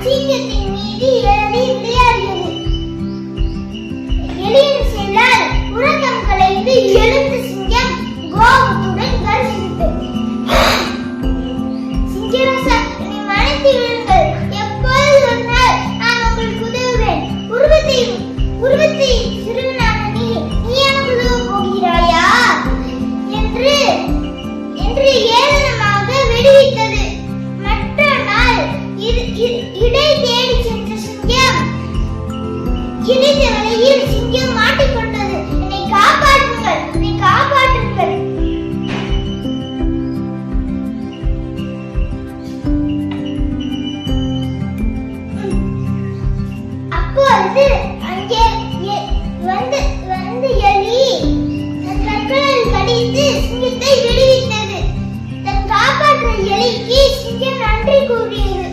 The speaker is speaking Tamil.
சிங்கத்தின் மீது ஏறி விளையாடியது. எலியின் செயலால் உறக்கம் கலைந்து எழுந்த சிங்கம் கோபத்துடன் கர்ஜித்தது. சிங்கராசா, என்னை மன்னித்து விடுங்கள். எப்போது ஒரு நாள் நான் உங்களுக்கு உதவுவேன். உருவத்தை சிறுவனான நீ எனக்கு உதவப் போகிறாயா என்று ஏளனமாக வெடிவித்தது. மற்ற நாள் இடை தேடி சென்ற சிங்கம் இணைந்த வலையில் சிங்கம் மாட்டிக்கொண்டது. என்னை காப்பாற்றுங்கள், என்னை காப்பாற்றுங்கள். அப்பொழுது அங்கே வந்து எலி தன் கற்களால் கடித்து சிங்கத்தை விடுவித்தது. தன் காப்பாற்ற எலிக்கு சிங்கம் நன்றி கூறியது.